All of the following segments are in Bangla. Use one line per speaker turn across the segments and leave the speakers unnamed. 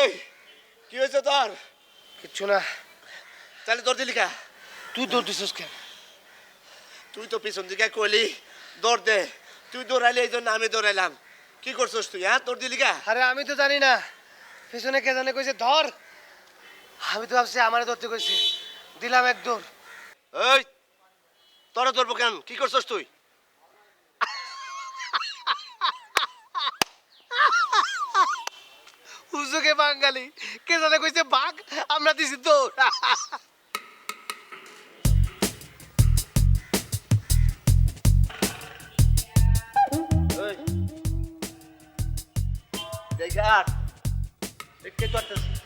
এই কি হয়েছে তোর?
কিচ্ছু না।
তাহলে দৌড় দিলি কা?
তুই দৌড় দিছিস কেন?
তুই তো পিছন দিকে কইলি দৌড় দে, তুই দৌড়াইলি এই জন্য আমি দৌড়াইলাম। কি করছিস তুই? হ্যাঁ দৌড় দিলি কা?
আরে আমি তো জানি না, পিছনে কে জানে কইছে ধর, আমি তো ভাবছি আমারে ধরতে কইছে, দিলাম এক দৌড়।
এই তোরা ধরবো কেন? কি করছিস তুই?
হুজুকে বাঙালি, কে জানে কইছে বাঘ, আমরা দিছি দৌড়।
এই দেখা দেখতে করতেছিস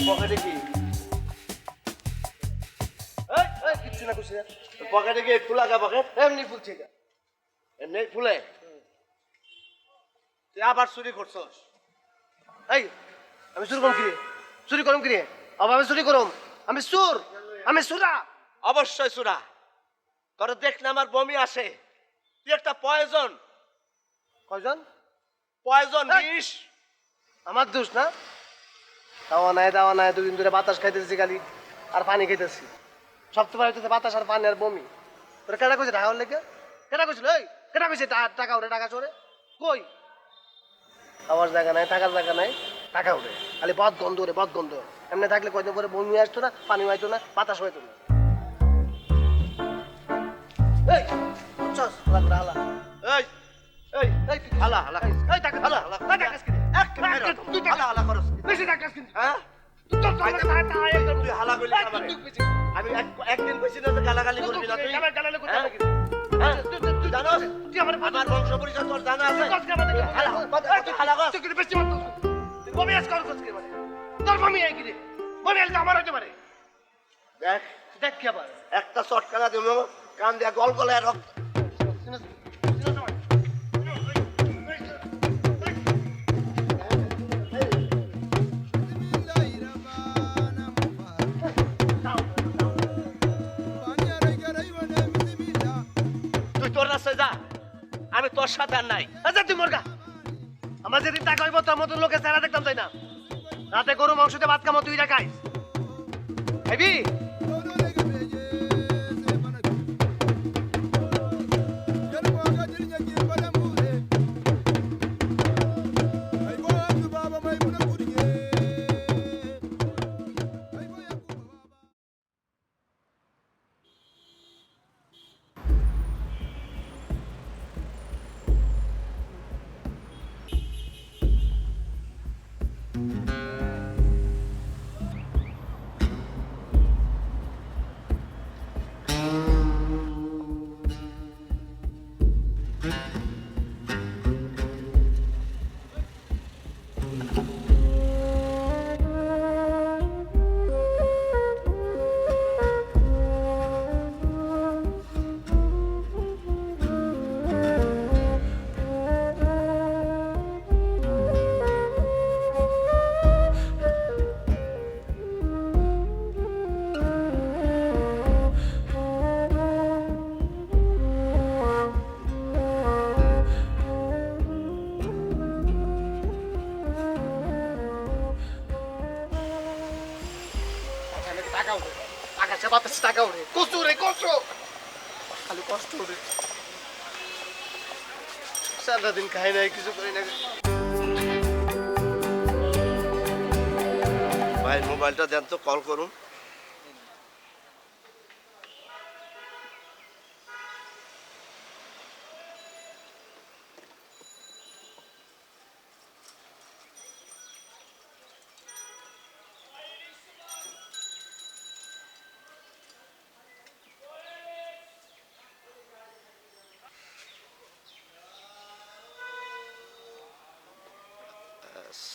পকেটে কি?
এই কিচ্ছু না কইছে,
পকেটে কি খোলা কা পকেট?
এমনি ফুলছে এটা।
এমনি ফুলে? তুই আবার চুরি করছস?
এই আমি চুরি করম কিরে? চুরি করম কিরে? আবার আমি চুরি করম? আমি চোর, আমি চোরা।
অবশ্যই চোরা। তোর দেখলে আমার বমি আসে। তুই একটা পয়জন,
কয়জন?
পয়জন
এই!
বিষ।
আমার দোষ না? দাওয়া নাই, দুদিন ধরে বাতাস খাইতেছি খালি আর পানি খাইতেছি। সপ্তাহে হইতেছে বাতাস আর পানি আর বমি। তোরা কেটা কইছে ঢাকার লেগে? কেটা কইছিল? এই কেটা কইছে টাকা উঠে, টাকা চোরে? কই? খাওয়ার জায়গা নাই, থাকার জায়গা নাই, টাকা উঠে খালি বদ গন্ধ রে, বদ গন্ধ। এমনি থাকলে কয়দিন পরে বমি আসতো না, পানি হইতো না, বাতাস হইতো না। এই বুঝছস? হালা হালা।
এই এই এই হালা হালা
এই টাকা হালা হালা। টাকা কাজ কিনে।
তুই হালা হালা করস।
বেশি টাকা কাজ কিনে।
হ্যাঁ
তুই তো টাকা
তুই হালা কইলি আমারে। আমি একদিন কইছি না যে গালাগালি করবি না তুই। হ্যাঁ? তুই জানোস
তুই আমার
আমার বংশ পরিচয় তোর জানা আছে? হালা তুই হালা কর।
তুই বেশি মাত্র তুই বমি আজ কর কর মানে তোর বমি আই কিরে? বমি আজ আমার হইতে পারে।
দেখ
দেখ কি আবার
একটা শটকানা দেব কান দিয়া গল গলায় রক্ত। তুই তোর রাস্তায় যা, আমি তোর সাথে আর নাই।
আচ্ছা তুই মরগা। আমার যেদিন টাকা হইব তোর মতন লোকের চেহারা দেখতাম তাই না। রাতে গরু মাংস দিয়ে ভাত খামো, তুই খাইস খাইবি? টাকা উঠে, আকাশে বাতাসে টাকা উঠে, কচু রে কচু, খালি কষ্ট উঠে। সারাদিন খাই নাই, কিছু করি না।
ভাই মোবাইলটা দেন তো, কল করুন।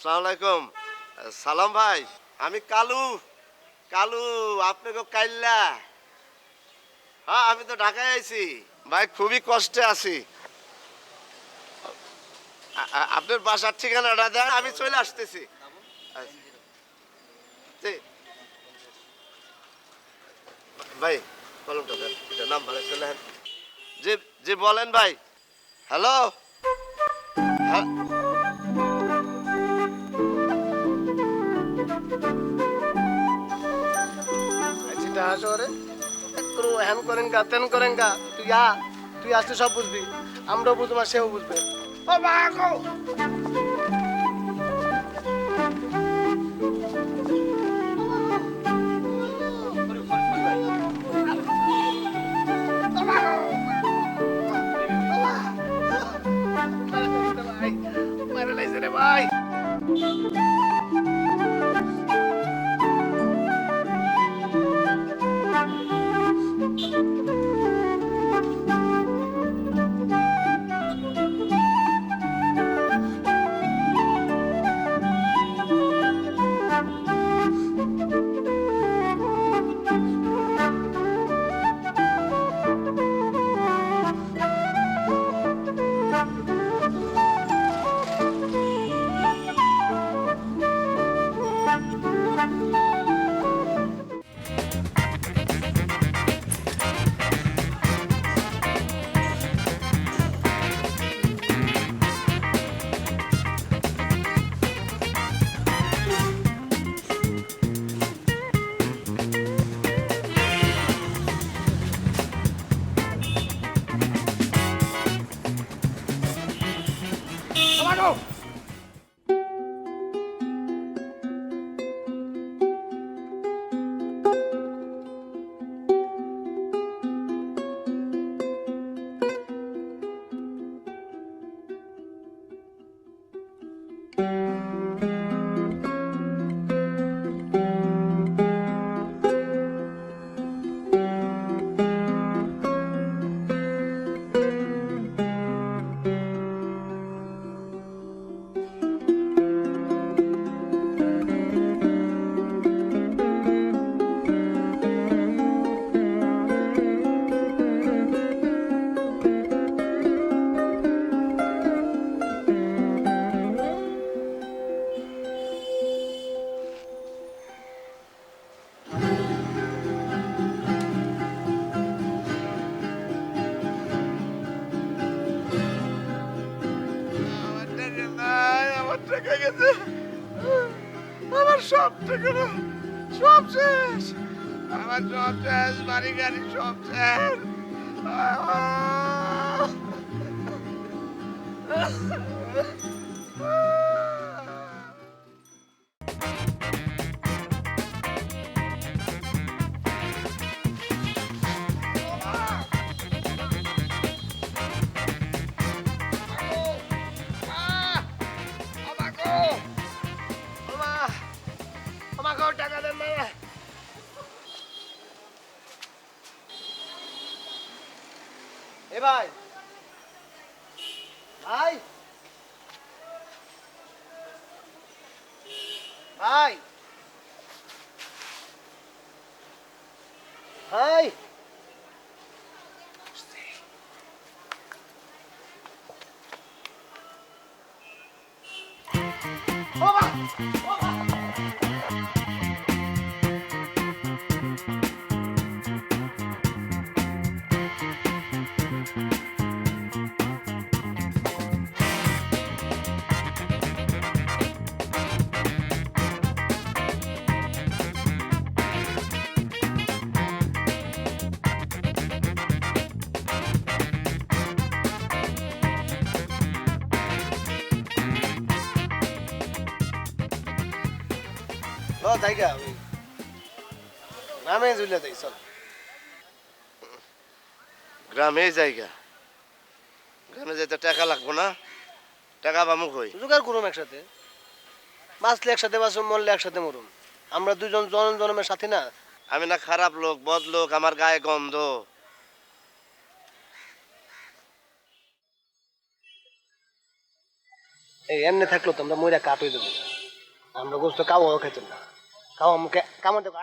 আসসালামু আলাইকুম। সালাম ভাই, আমি কালু। কালু আপনাকে কাইল্লা। হ্যাঁ আমি তো ঢাকায় আইছি ভাই, খুবই কষ্টে আছি। আপনার বাসার ঠিকানাটা দেন, আমি চলে আসতেছি। ভাই কলমটা দেন, এটা নাম ভালো চলে। জি জি বলেন ভাই। হ্যালো হ্যাঁ,
চিন্তা শহরে একটু হ্যান করেন গা তেন করেন গা তুই আসলে সব বুঝবি, আমরাও বুঝবো আর সেও বুঝবে। ও মা গো! মারা লাইছে রে ভাই।
আমার টাকা নাই, আমার টাকা গেছে, আমার সব টাকা না, সব শেষ, আমার সব শেষ, বাড়ি গাড়ি সব শেষ।
টাকা দেন না। এ ভাই ভাই ভাই ভাই জায়গা ওই নামে জুলে যাই চল।
গ্রামে জায়গা, গ্রামে যেতে টাকা লাগবো না, টাকা পামু কই?
জোগাড় করুম একসাথে, বাঁচলে একসাথে বাঁচুম, মরলে একসাথে মরুম। আমরা দুজন জনম জনমের সাথী না।
আমি না খারাপ লোক, বদ লোক, আমার গায়ে গন্ধ।
এই এমনি থাকলো তো আমরা মইরা কাট হয়ে দেবো। আমরা গোস্ত কাওয়াও খাইতাম না, কাওয়া মুখে কামড় দেবো।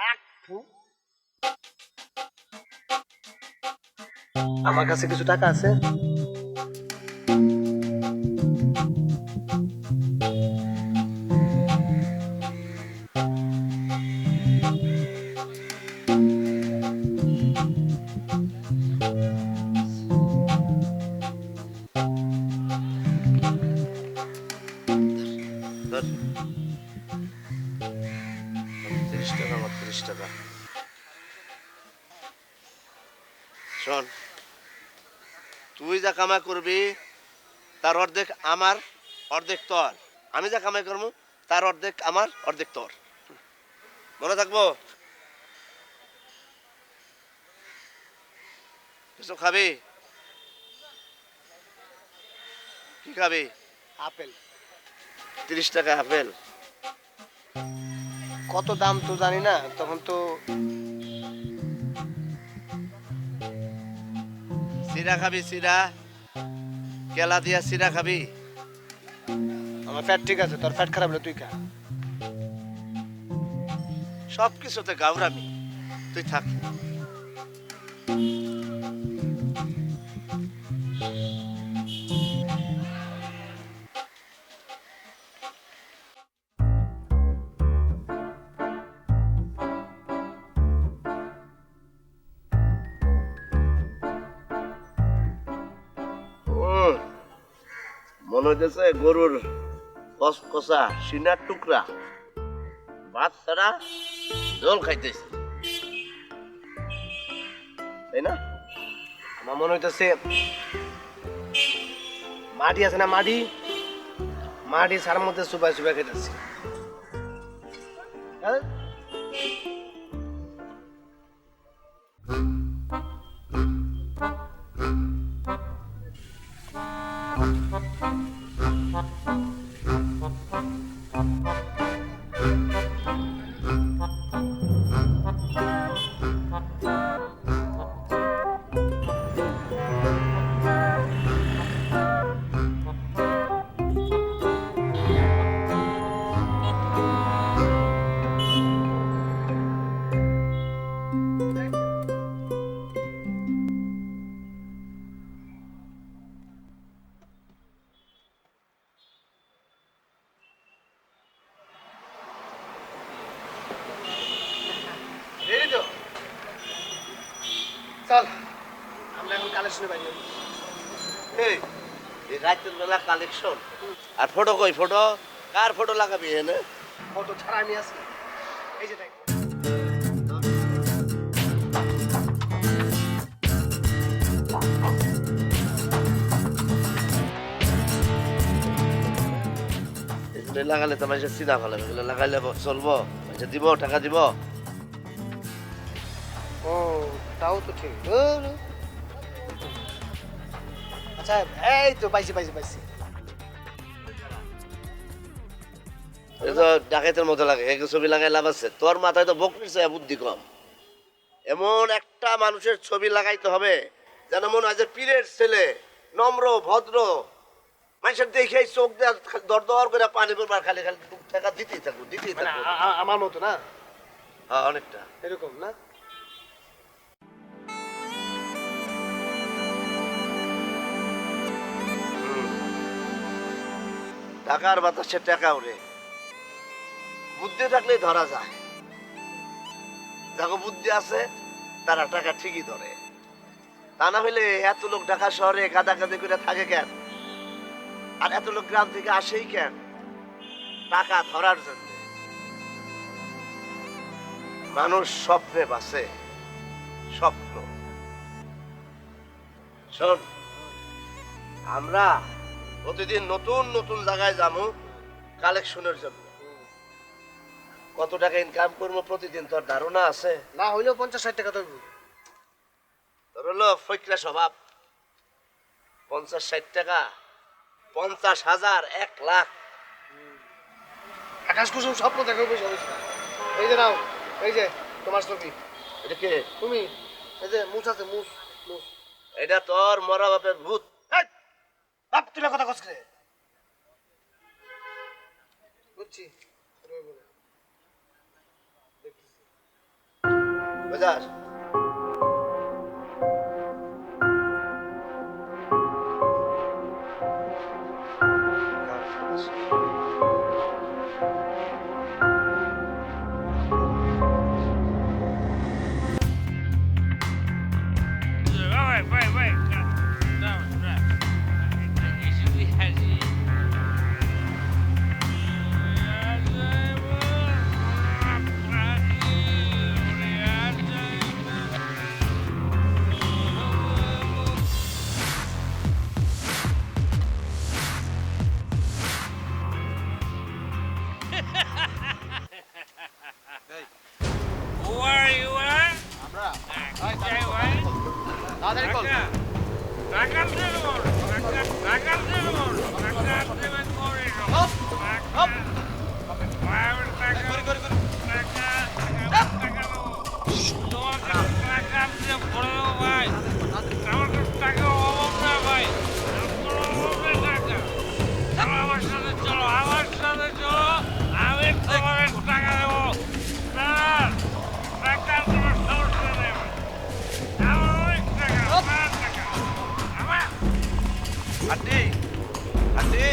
আমার কাছে কিছু টাকা আছে,
তুই যা কামাই করবি তার অর্ধেক আমার, অর্ধেক তোর। আমি যা কামাই করবো তার অর্ধেক আমার, অর্ধেক তোর। মনে থাকবো? কিছু খাবি? কি খাবি?
আপেল।
30 টাকা আপেল।
কত দাম তো জানি না, তখন তো
সিরা খাবি? সিরা, কেলা দিয়া সিরা খাবি?
আমার ফ্যাট ঠিক আছে, তোর ফ্যাট খারাপ হলে তুই খা।
সব কিছুতে গাউরামি। তুই থাক। মনে হইতেছে গরুর কষা সিনার টুকরা ভাত ছাড়া জল খাইতেছে, তাই না?
আমার মনে হইতেছে মাটি আছে না, মাটি মাটি সার মধ্যে সুপাই সুপাই খেতেছি। হ্যাঁ? রেডি তো? চল আমরা এখন কালেকশনে বাইরে যাবো।
এই এই রাতের বেলা কালেকশন আর ফটো কই? ফটো কার ফটো লাগাবি এনে?
ফটো ছাড়া আমি আছি, এই যে দেখ।
এগুলো লাগালে তো মানুষের চিনা ভালো, এগুলো লাগাইলে চলবো? মানুষের দিব, টাকা দিব?
ও তাও তো ঠিক। আচ্ছা এই তো পাইছি পাইছি পাইছি।
এই তো ডাকাতের মতো লাগে, এক ছবি লাগাই লাভ আছে? তোর মাথায় তো বকরির চেয়ে বুদ্ধি কম। এমন একটা মানুষের ছবি লাগাইতে হবে যেন মনে হয় যে পীরের ছেলে, নম্র ভদ্র, মানুষের দেখে চোখ দেওয়া দর দর করে পানি পড়বার, খালি খালি টাকা দিতেই থাকবো, দিতেই
মানে
থাকবো।
আমার মতো না?
হ্যাঁ, অনেকটা
এরকম না?
টাকার বাতাসে টাকা উড়ে, বুদ্ধি থাকলেই ধরা যায়। দেখো বুদ্ধি আছে তারা টাকা ঠিকই ধরে, তা না হলে এত লোক ঢাকা শহরে কাদা কাদে করে থাকে কেন? আর এত লোক গ্রাম থেকে আসেই কেন? টাকা ধরার জন্য। মানুষ স্বপ্নে বাঁচে, স্বপ্ন। শোন, আমরা প্রতিদিন নতুন নতুন জায়গায় যাবো কালেকশনের জন্য। কত টাকা ইনকাম করবো প্রতিদিন তোর ধারণা আছে?
না হইলেও 50-60 টাকা ধরবো।
তোর হলো ফৈকরা স্বভাব। 50-60 টাকা, 50,000, 1 লাখ।
আকাশ কুসুম স্বপ্ন দেখো বেশি হয়েছে। এই যে নাও, এই যে তোমার ছবি।
এটা কে?
তুমি এই যে মুছ আছে, মুছ মুছ।
এটা তোর মরা বাপের ভূত।
এই, বাপ তুলে কথা কস রে। বুঝছি।
বুঝাস?
Vai, vai. Não, não. Isso é assim.
Aunty aunty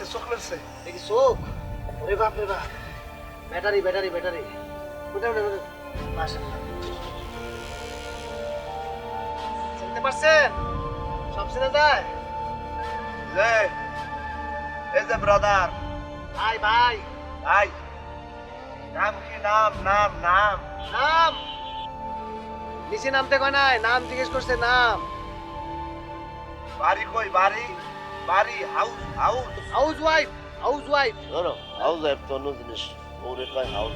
চোখ মেরছে
দেখি চোখ ওরে বাপ রে বাপ ব্যাটারি ব্যাটারি ব্যাটারি কোথাও না মাশাআল্লাহ চিনতে পারছেন সব চিনে যায়
যে এই যে ব্রাদার
ভাই ভাই
আই নাম কি নাম নাম নাম
নাম নিচে নামতে কয় নাই নাম জিজ্ঞেস করছে নাম
বাড়ি কই বাড়ি বাড়ি house house
house wife house wife
ধরো হাউস ওয়াইফ তো অন্য জিনিস ওরে কয় হাউস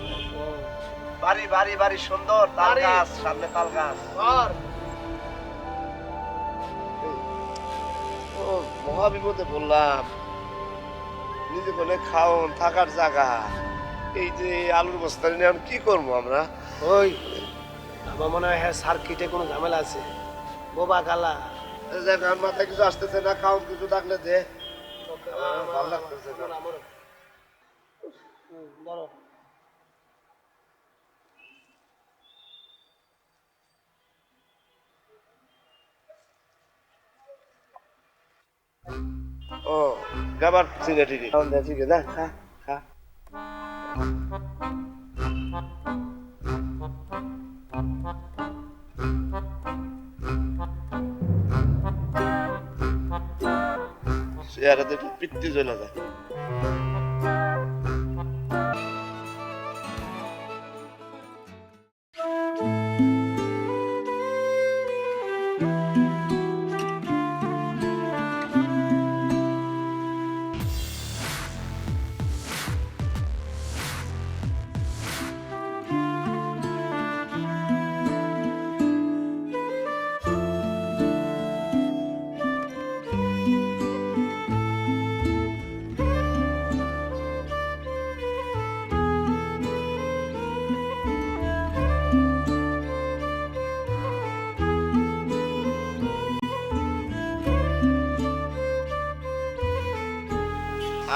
বাড়ি বাড়ি বাড়ি সুন্দর তাল
বাড়ি।
গাছ সামনে তাল গাছ
ঘর
ও মহা বিপদে বললাম নিজে কোনে খাওন থাকার জায়গা এই যে আলুর বস্তা নিয়ে এখন কি করবো আমরা
ওই আমার মনে হয় হ্যাঁ সার্কিটে কোনো ঝামেলা আছে বোবা কালা
এই যে গান মাথায় কিছু আসতেছে না খাওন কিছু থাকলে দে ভালো লাগতেছে না।
ধরো
ও গাবার ঠিক আছে ঠিক আছে খাওন দে ঠিক আছে যা খা খা চেহারাতে একটু পিত্তি চলে যায়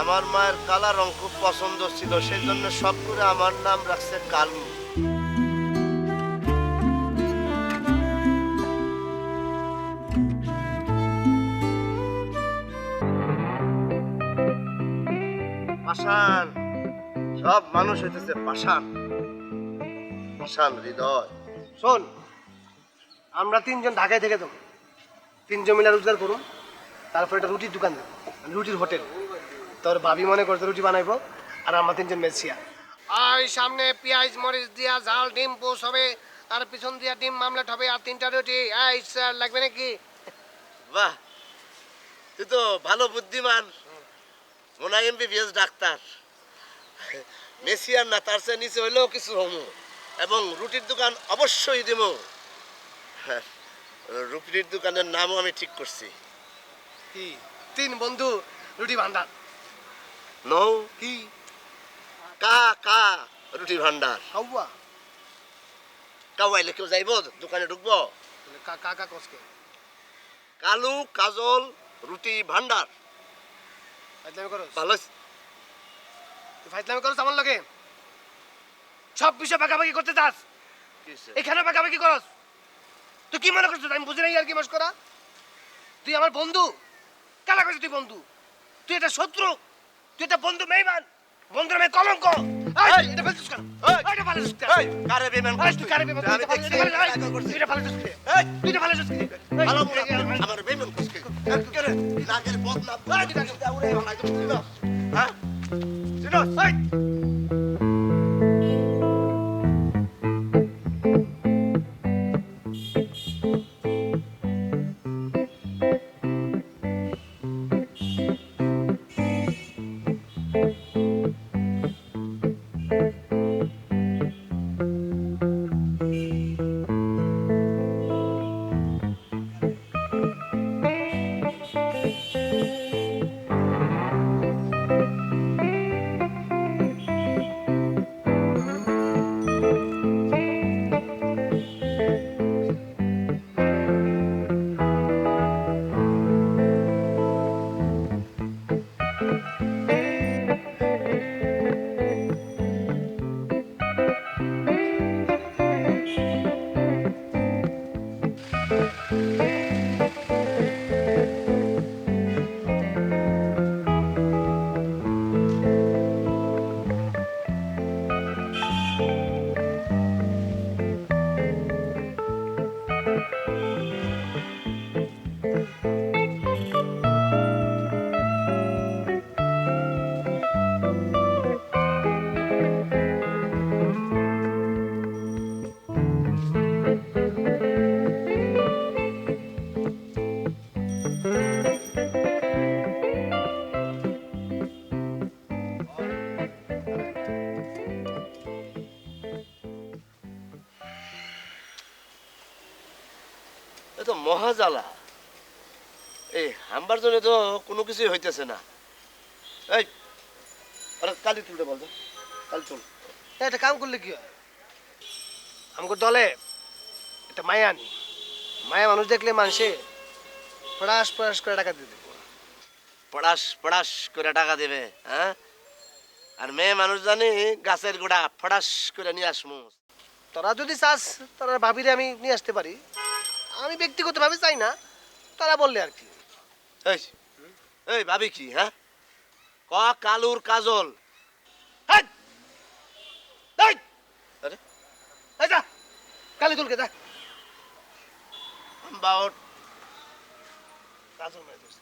আমার মায়ের কালা রং খুব পছন্দ ছিল সেই জন্য সব করে আমার নাম রাখছে কালু পাষাণ সব মানুষ হইতেছে পাষাণ পাষাণ হৃদয়
শোন আমরা তিনজন ঢাকায় থেকে দেবো তিনজন মিলে রোজগার করুন তারপর একটা রুটির দোকান দেবো রুটির হোটেল তোর ভাবি মনে করতে রুটি বানাইবো আর আমরা তিনজন মেসিয়া আর সামনে পেঁয়াজ মরিচ দিয়া ঝাল ডিম পোস হবে আর পিছন দিয়া ডিম মামলেট হবে আর তিনটা রুটি এই স্যার লাগবে নাকি
বাহ তুই তো ভালো বুদ্ধিমান মনে হয় এমবিবিএস ডাক্তার মেসিয়ার না তার চেয়ে নিচে হইলেও কিছু হমু এবং রুটির দোকান অবশ্যই দিব রুটির দোকানের নামও আমি ঠিক করছি
কি তিন বন্ধু রুটি ভান্ডার
নৌ
কি
কা কা রুটি ভান্ডার
খাওয়া
কাওয়াইলে কেউ যাইব দোকানে ঢুকবো
কাকা কসকে
কালু কাজল রুটি ভান্ডার
ফাইজলামি করস
ভালো
তুই ফাইজলামি করস আমার লগে সব বিষয় ভাগাভাগি করতে চাস এখানে ভাগাভাগি করস তুই কি মনে করছিস আমি বুঝি নাই আর কি মাস করা তুই আমার বন্ধু কালা করছিস তুই বন্ধু তুই এটা শত্রু তুই এটা বন্ধু মেহমান বন্ধুর মেয়ে কলঙ্ক এই, এটা ফেলছিস কেন এটা ফেলছিস কেন
এই কারে বেমান
এই, তুই কারে বেমান
আমি দেখছি
তুই এটা ফেলছিস কেন?
এই
তুই এটা ফেলছিস কেন?
ভালো
এই,
আমার বেমান একেবারে এলাকার বদনাম উড়ে ভাই তুমি চিনো হ্যাঁ চিনো এই এ তো মহাজালা এই হামবার জন্য তো কোনো কিছুই হইতেছে না এই আরে কালি তুলতে বলতো কালি চল
একটা কাম করলে কি হয় আমাকে দলে একটা মায়া আনি মায়া মানুষ দেখলে মানুষে পড়াশ পড়াশ করে টাকা দিয়ে দেবো
পড়াশ পড়াশ করে টাকা দেবে হ্যাঁ আর মেয়ে মানুষ জানি গাছের গোড়া ফড়াস করে নিয়ে আসমু
তোরা যদি চাস তোরা ভাবিরে আমি নিয়ে আসতে পারি আমি ব্যক্তিগতভাবে চাই না তারা বললে আর কি
এই এই ভাবি কি হ্যাঁ ক কালুর কাজল
হেই! এই!
আরে
এই যা কালি তুলকে যা
বাউট
কাজল মেয়ে দোস্ত।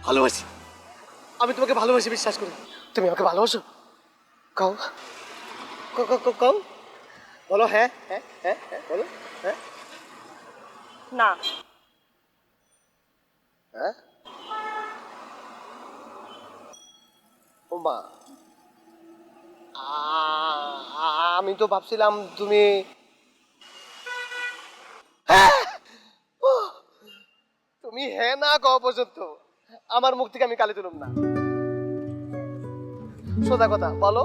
ভালোবাসি, আমি তোমাকে ভালোবাসি, বিশ্বাস করি। তুমি আমাকে ভালোবাসো? কও কও, বলো। হ্যাঁ হ্যাঁ হ্যাঁ হ্যাঁ বলো। হ্যাঁ
না।
হ্যাঁ ও মা, আমি তো ভাবছিলাম তুমি তুমি হ্যাঁ না কও পর্যন্ত আমার মুখ থেকে আমি কালি তুলুম না। সোজা কথা বলো।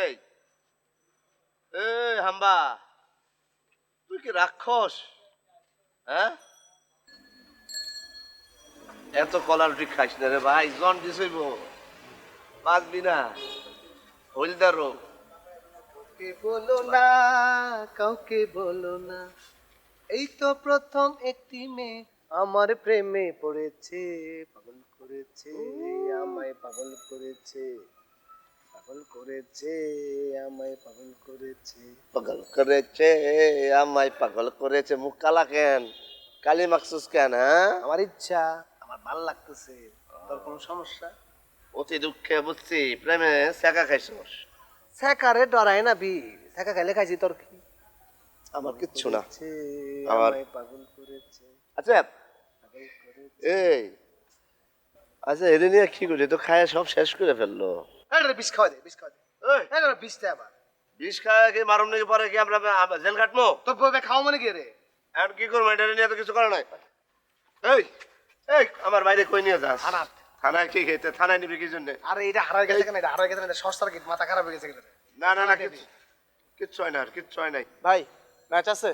এই এই হাম্বা, তুই কি রাক্ষস? হ্যাঁ, এত কলার রুটি খাইস না রে ভাই, জন্ডিস হইব, বাঁচবি না, হইলদার রোগ।
কাউকে বলো না, কাউকে বলো না, এই তো প্রথম একটি মেয়ে আমার প্রেমে পড়েছে, পাগল করেছে আমায়, পাগল করেছে, পাগল করেছে আমায়, পাগল করেছে।
পাগল করেছে আমায়, পাগল করেছে। মুখ কালা কেন? কালি মাকসুস কেন? হ্যাঁ,
আমার ইচ্ছা, আমার ভালো লাগতেছে। তোর কোনো সমস্যা?
অতি দুঃখে বুঝছি প্রেমে শেখা খাইছস।
স্যাকারে ডরায় না বীর, স্যাকা খাইলে খাইছি, তোর কি?
আমার কিচ্ছু না।
করেছে,
আমার-
আমায় পাগল করেছে,
আচ্ছা
পাগল করেছে।
এই, আচ্ছা এদের নিয়ে কি করি? তো খায় সব শেষ করে ফেললো।
এটা বিষ খাওয়া দে, বিষ খাওয়া দে।
এই,
এটা বিষতে আবার
বিষ খায় কি মারুম নাকি? পরে কি আমরা জেল কাটবো?
তোর বউকে খাওয়া মানে কি রে?
এখন কি করবো? এটা নিয়ে তো কিছু করে নাই। এই এই, আমার বাইরে কই নিয়ে যাস?
থানাত।
থানায় কি খেতে? থানায় নিবি কি জন্য?
আরে এটা হারাই গেছে কেন? এটা হারাই গেছে না, এটা সস্তার কি মাথা খারাপ হয়ে গেছে কেন?
না না না, কিচ্ছু কিচ্ছু হয় না, আর কিচ্ছু হয় নাই।
ভাই ম্যাচ আছে?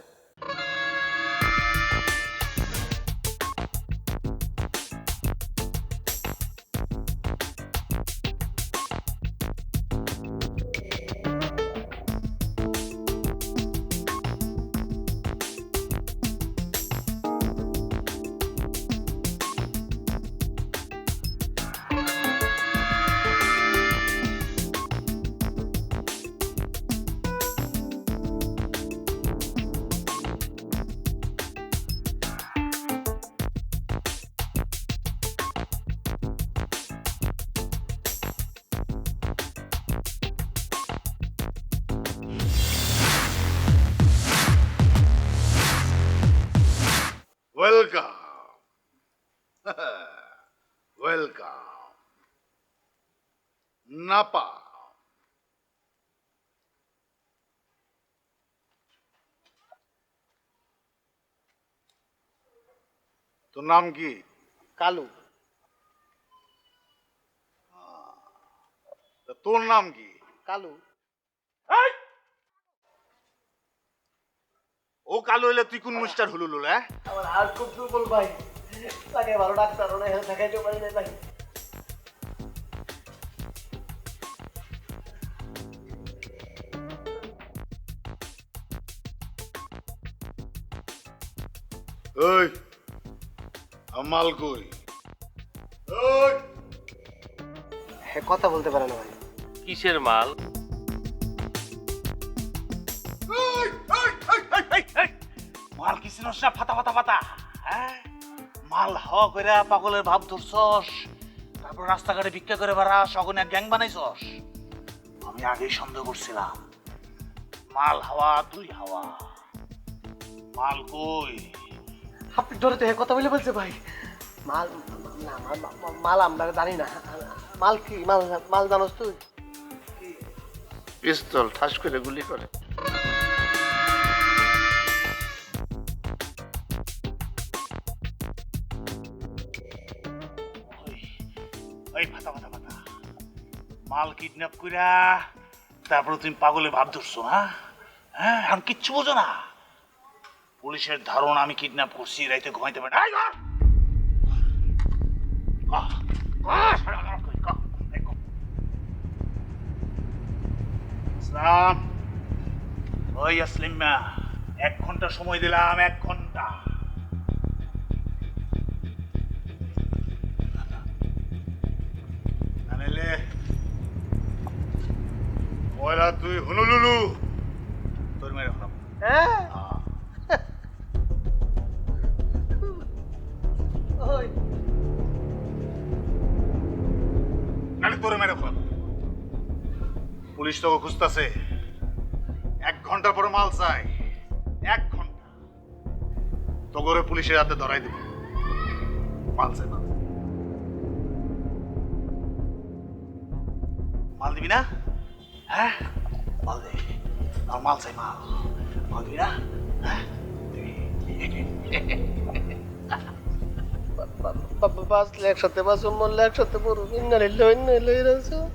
Welcome welcome Napa. তোর নাম কি?
কালু।
তা তোর নাম কি?
কালু।
ও কালো হইলে তুই কোন মিস্টার হুলুলুল? হ্যাঁ,
আমার হাত খুব দুর্বল ভাই, তাকে ভালো ডাক্তার ওরা হেলথ দেখাইতে পারি না ভাই।
ওই আমাল কই? ওই
হ্যাঁ, কথা বলতে পারে না ভাই।
কিসের মাল?
মাল কি চিনস না? ফাতা ফাতা ফাতা, হ্যাঁ? মাল হওয়া করে পাগলের ভাব ধরছস, তারপর রাস্তাঘাটে ভিক্ষা করে বেড়াস, অগনে গ্যাং বানাইছস। আমি আগেই সন্দেহ করছিলাম মাল হাওয়া, তুই হাওয়া। মাল কই?
আপনি ধরে তো হ্যাঁ কথা বলে বলছে ভাই। মাল না, মাল আমরা জানি না। মাল কি? মাল মাল জানোস তুই?
পিস্তল ঠাস করে গুলি করে।
ওই ফাতা ফাতা ফাতা, মাল কিডন্যাপ কইরা তারপর তুমি পাগলে ভাব ধরছো না? হ্যাঁ, আমি কিচ্ছু বোঝো না। পুলিশের ধারণা আমি কিডন্যাপ করছি, রাইতে ঘুমাইতে পারি না। এই ধর! কহ, কহ, সারা রাত কই, কহ, এই কহ। ইসলাম, ওই আসলিম মিয়া, 1 ঘন্টা সময় দিলাম, 1 ঘন্টা। নাহলে ওরা তুই হুনুলুলু তোর মেরে হলাম।
হ্যাঁ ওই
নাহলে তোর মেরে হলাম। পুলিশ তোকে খুঁজতেছে, 1 ঘন্টার পরে মাল চাই, 1 ঘন্টা তো করে পুলিশের হাতে ধরাই দিব। মাল চাই, মাল দিবি না? হ্যাঁ মাল দে, আর মাল চাই, মাল মাল দিবি না? হ্যাঁ
বাঁচলে একসাথে বাঁচো, মরলে একসাথে মরো। ইন্না লিল্লাহি ওয়া ইন্না ইলাইহি রাজিউন।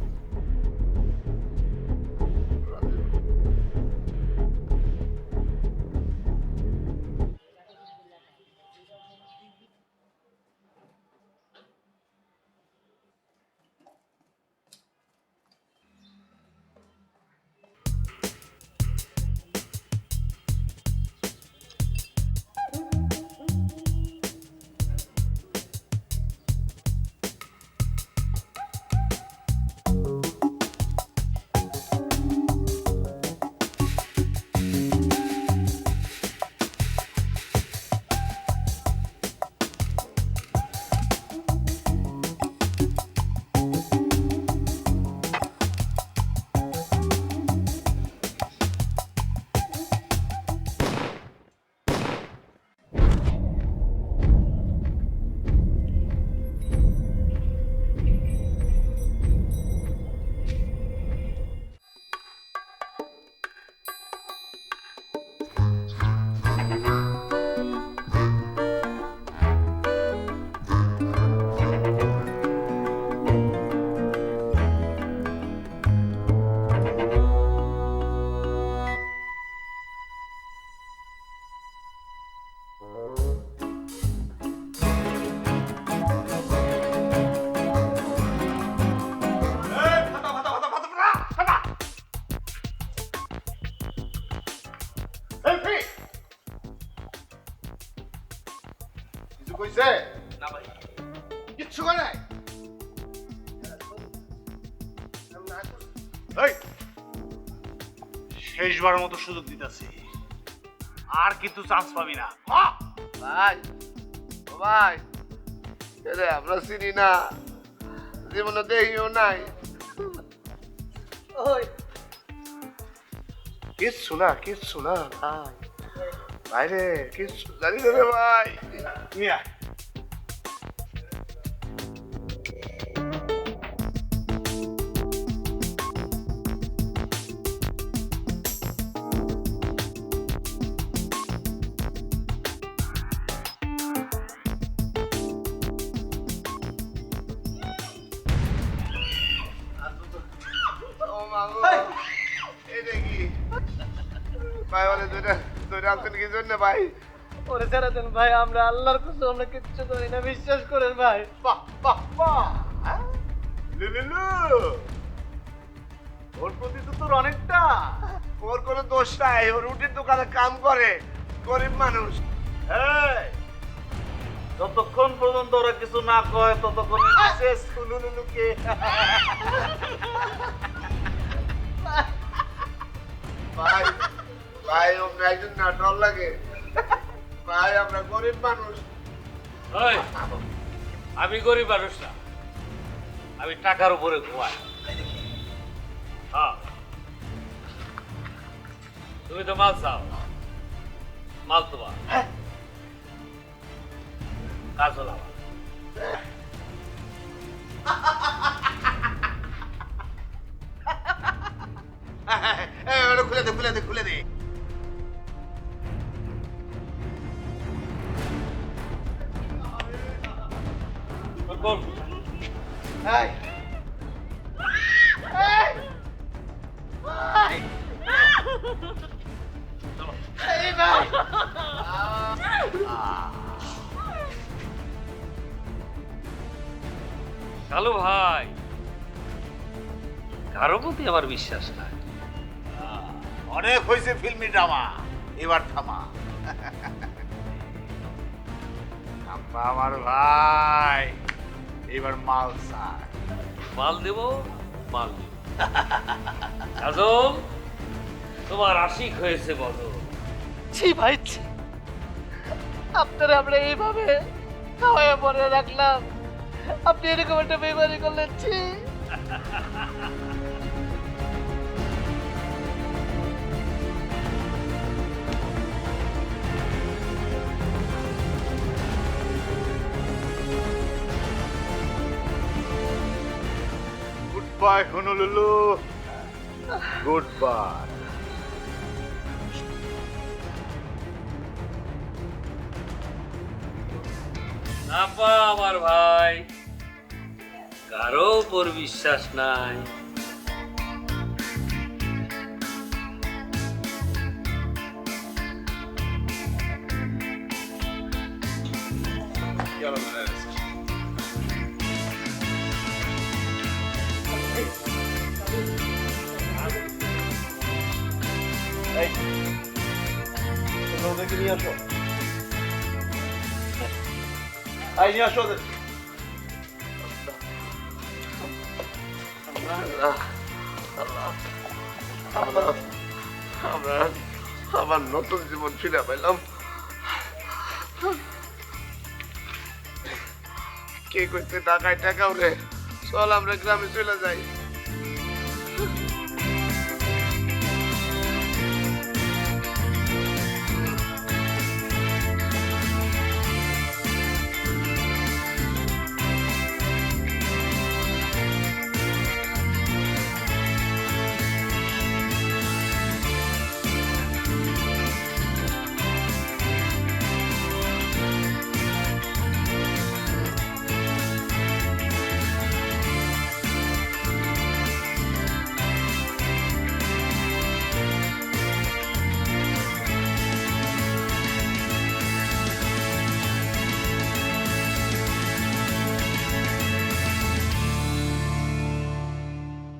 কিছু কইছে
না ভাই,
কিচ্ছু কয় নাই।
এই শেষবারের মতো সুযোগ দিতেছি, আর কিন্তু চান্স পাবি না।
ভাই ও ভাই, এরে আমরা চিনি না, জীবনে দেখিও নাই।
ওই
কিচ্ছু না, কিচ্ছু না ভাই। ভাই রে কিচ্ছু জানি না রে ভাই।
মিয়া
ও মাগো, এই দেখি ভাই বলে দুইটা দুইটা আনছেন কি জন্য ভাই?
ওরে ছেড়ে দেন ভাই, আমরা আল্লাহর কসম আমরা কিচ্ছু করি না, বিশ্বাস করেন ভাই।
বাহ বাহ বাহ, হ্যাঁ? লুলুলু, ওর প্রতি তো তোর অনেকটা। ওর কোনো দোষ নাই, ওর রুটির দোকানে কাম করে, গরিব মানুষ।
এই, যতক্ষণ পর্যন্ত ওরা কিছু না কয় ততক্ষণ শেষ হুলুলুলুকে।
ভাই ভাই ওমরা একজন না ডর লাগে ভাই, আমরা গরিব মানুষ।
ওই, আমি গরিব মানুষ না, আমি টাকার উপরে ঘুমাই। হ্যাঁ, তুমি তো মাল চাও, মাল তোমার, কাজ হলো আমার।
ওটা খুলে দে, খুলে দে, খুলে দে।
বল,
এই এই ভাই, এই ভাই,
কালু ভাই, কারো প্রতি আমার বিশ্বাস নাই।
অনেক হয়েছে ফিল্মি ড্রামা, এবার থামা। থাম্বা আমার ভাই, এবার মাল চাই।
মাল দেব, মাল দেব। কাজল, তোমার আশিক হয়েছে বদল।
ছি ভাই ছি। আপনারা আমরা এইভাবে খাওয়ায় পরে রাখলাম, আপনি এরকম একটা বেমারি করলেন। ছি।
Good bye Honolulu, good bye.
আপা আমার ভাই, কারো উপর বিশ্বাস নাই।
ওদেরকে নিয়ে আসো। আই নিয়ে আসো ওদের। আমরা আবার নতুন জীবন ফিরে পেলাম। কে কইতে টাকায় টাকা উঠে, চল আমরা গ্রামে চলে যাই।